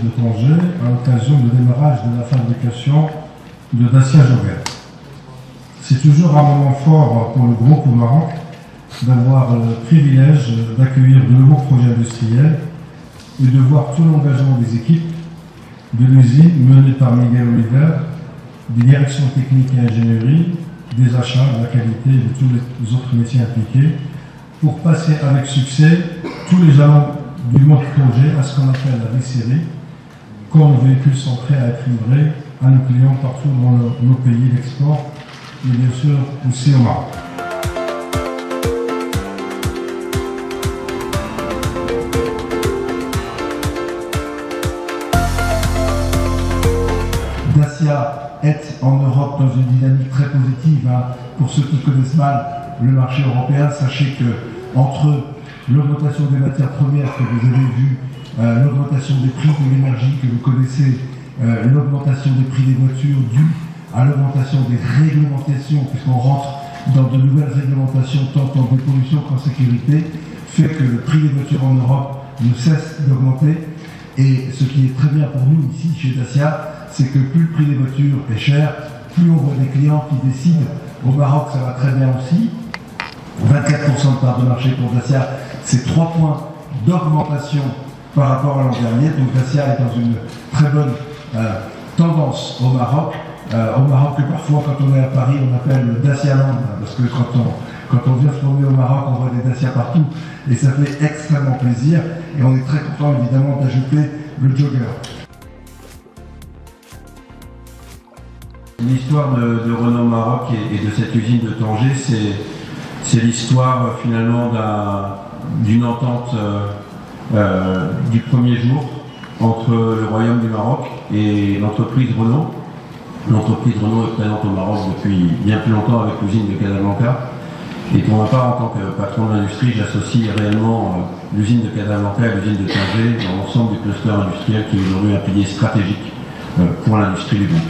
de Tanger à l'occasion du démarrage de la fabrication de Dacia Joguer. C'est toujours un moment fort pour le groupe au Maroc d'avoir le privilège d'accueillir de nouveaux projets industriels et de voir tout l'engagement des équipes de l'usine menée par Miguel Oliver, des directions techniques et ingénierie, des achats, de la qualité et de tous les autres métiers impliqués pour passer avec succès tous les jalons du mode projet à ce qu'on appelle la V-série, quand nos véhicules sont prêts à être livrés à nos clients partout dans nos pays d'export, mais bien sûr aussi au Maroc. Dacia est en Europe dans une dynamique très positive. Pour ceux qui connaissent mal le marché européen, sachez que entre l'augmentation des matières premières que vous avez vu, l'augmentation des prix de l'énergie que vous connaissez, l'augmentation des prix des voitures due à l'augmentation des réglementations, puisqu'on rentre dans de nouvelles réglementations tant en dépollution qu'en sécurité, fait que le prix des voitures en Europe ne cesse d'augmenter. Et ce qui est très bien pour nous ici chez Dacia, c'est que plus le prix des voitures est cher, plus on voit des clients qui décident. Au Maroc, ça va très bien aussi. 24% de part de marché pour Dacia, c'est 3 points d'augmentation par rapport à l'an dernier. Donc Dacia est dans une très bonne tendance au Maroc. Au Maroc, que parfois, quand on est à Paris, on appelle le Dacia Land, parce que quand on vient se promener au Maroc, on voit des Dacia partout, et ça fait extrêmement plaisir. Et on est très content, évidemment, d'ajouter le Jogger. L'histoire de Renault Maroc et de cette usine de Tanger, c'est l'histoire finalement d'une entente du premier jour entre le Royaume du Maroc et l'entreprise Renault. L'entreprise Renault est présente au Maroc depuis bien plus longtemps avec l'usine de Casablanca. Et pour ma part, en tant que patron de l'industrie, j'associe réellement l'usine de Casablanca et l'usine de Tanger dans l'ensemble du cluster industriel qui est aujourd'hui un pilier stratégique pour l'industrie du groupe.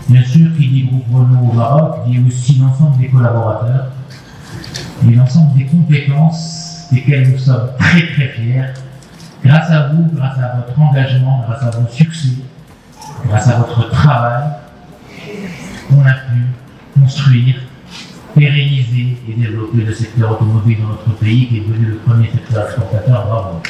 Bien sûr, qui dit groupe Renault au Maroc, dit aussi l'ensemble des collaborateurs et l'ensemble des compétences desquelles nous sommes très très fiers. Grâce à vous, grâce à votre engagement, grâce à vos succès, grâce à votre travail, on a pu construire, pérenniser et développer le secteur automobile dans notre pays qui est devenu le premier secteur exportateur. Bravo.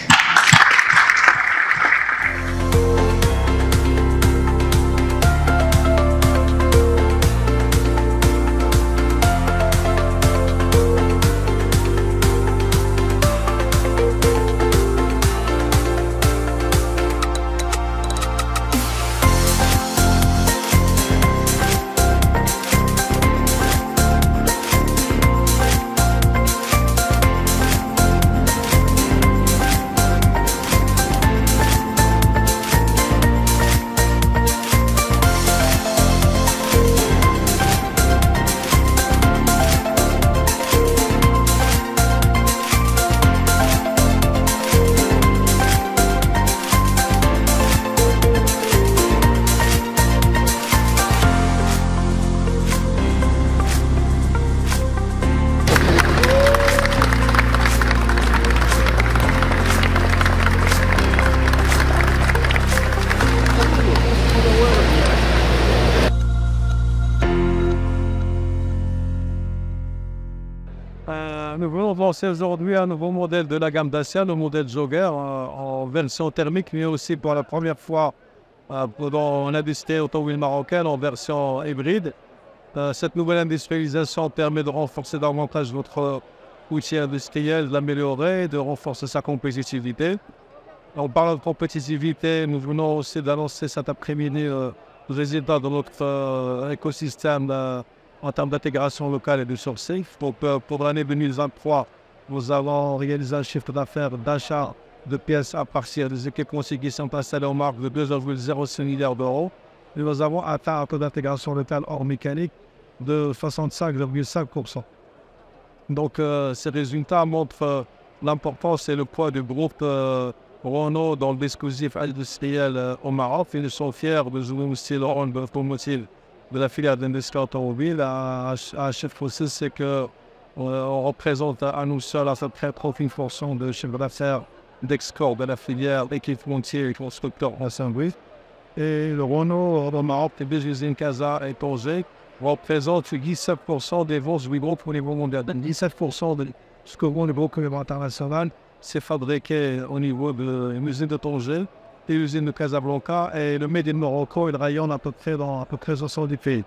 Nous venons de lancer aujourd'hui un nouveau modèle de la gamme Dacia, le modèle Jogger, en version thermique, mais aussi pour la première fois dans l'industrie automobile marocaine en version hybride. Cette nouvelle industrialisation permet de renforcer davantage notre outil industriel, de l'améliorer, de renforcer sa compétitivité. En parlant de compétitivité, nous venons aussi d'annoncer cet après-midi le résultat de notre écosystème en termes d'intégration locale et de sourcing. Pour l'année 2023, nous avons réalisé un chiffre d'affaires d'achat de pièces à partir des équipements qui sont installés au Maroc de 2,06 milliards d'euros. Et nous avons atteint un taux d'intégration locale hors mécanique de 65,5%. Donc ces résultats montrent l'importance et le poids du groupe Renault dans le dispositif industriel au Maroc. Ils sont fiers de jouer aussi le rôle de la filière d'industrie automobile. À chef aussi, c'est que on représente à nous seuls à peu près 30% de chiffre d'affaires d'export de la filière équipementier et constructeur assembly. Et le Renault au Maroc, les deux usines Casa et Tanger représentent 17% des ventes du groupe au niveau mondial. 17% de ce que vend le groupe international, c'est fabriqué au niveau de l'usine de Tanger et l'usine de Casablanca. Et le Made in Morocco, il rayonne à peu près dans 70 pays.